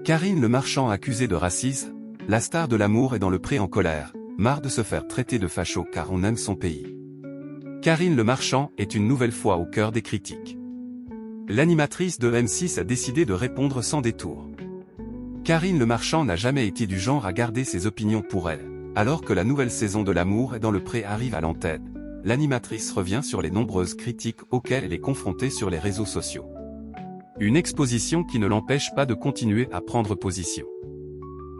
Karine Le Marchand accusée de racisme, la star de l'amour est dans le pré en colère, marre de se faire traiter de facho car on aime son pays. Karine Le Marchand est une nouvelle fois au cœur des critiques. L'animatrice de M6 a décidé de répondre sans détour. Karine Le Marchand n'a jamais été du genre à garder ses opinions pour elle. Alors que la nouvelle saison de L'amour est dans le pré arrive à l'antenne, l'animatrice revient sur les nombreuses critiques auxquelles elle est confrontée sur les réseaux sociaux. Une exposition qui ne l'empêche pas de continuer à prendre position.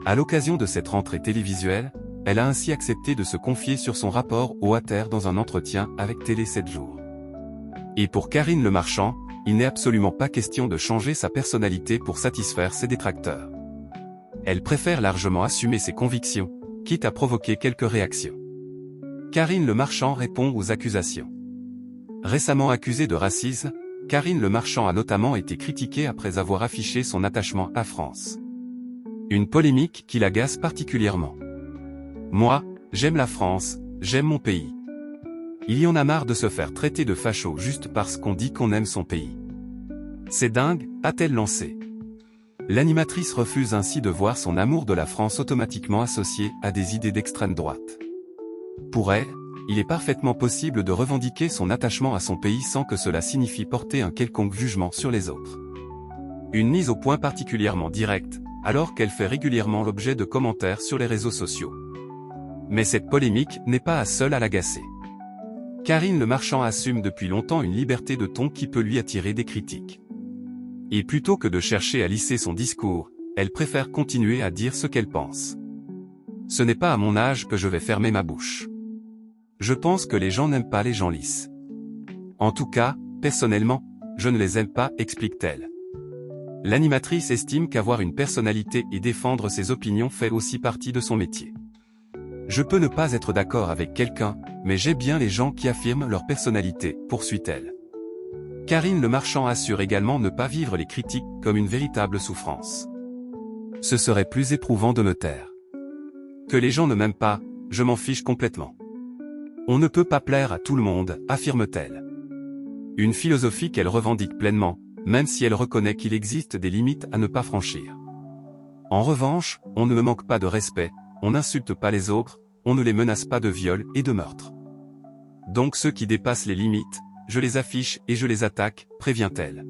À l'occasion de cette rentrée télévisuelle, elle a ainsi accepté de se confier sur son rapport au Water dans un entretien avec Télé 7 jours. Et pour Karine Le Marchand, il n'est absolument pas question de changer sa personnalité pour satisfaire ses détracteurs. Elle préfère largement assumer ses convictions, quitte à provoquer quelques réactions. Karine Le Marchand répond aux accusations. Récemment accusée de racisme, Karine Le Marchand a notamment été critiquée après avoir affiché son attachement à France. Une polémique qui l'agace particulièrement. Moi, j'aime la France, j'aime mon pays. Il y en a marre de se faire traiter de facho juste parce qu'on dit qu'on aime son pays. C'est dingue, a-t-elle lancé. L'animatrice refuse ainsi de voir son amour de la France automatiquement associé à des idées d'extrême droite. Pour elle, il est parfaitement possible de revendiquer son attachement à son pays sans que cela signifie porter un quelconque jugement sur les autres. Une mise au point particulièrement directe, alors qu'elle fait régulièrement l'objet de commentaires sur les réseaux sociaux. Mais cette polémique n'est pas seule à l'agacer. Karine Le Marchand assume depuis longtemps une liberté de ton qui peut lui attirer des critiques. Et plutôt que de chercher à lisser son discours, elle préfère continuer à dire ce qu'elle pense. Ce n'est pas à mon âge que je vais fermer ma bouche. Je pense que les gens n'aiment pas les gens lisses. En tout cas, personnellement, je ne les aime pas, explique-t-elle. L'animatrice estime qu'avoir une personnalité et défendre ses opinions fait aussi partie de son métier. Je peux ne pas être d'accord avec quelqu'un, mais j'aime bien les gens qui affirment leur personnalité, poursuit-elle. Karine Le Marchand assure également ne pas vivre les critiques comme une véritable souffrance. Ce serait plus éprouvant de me taire. Que les gens ne m'aiment pas, je m'en fiche complètement. On ne peut pas plaire à tout le monde, affirme-t-elle. Une philosophie qu'elle revendique pleinement, même si elle reconnaît qu'il existe des limites à ne pas franchir. En revanche, on ne me manque pas de respect, on n'insulte pas les autres, on ne les menace pas de viol et de meurtre. Donc ceux qui dépassent les limites, je les affiche et je les attaque, prévient-elle.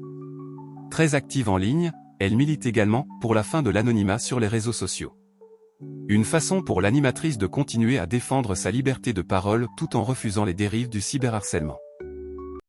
Très active en ligne, elle milite également pour la fin de l'anonymat sur les réseaux sociaux. Une façon pour l'animatrice de continuer à défendre sa liberté de parole tout en refusant les dérives du cyberharcèlement.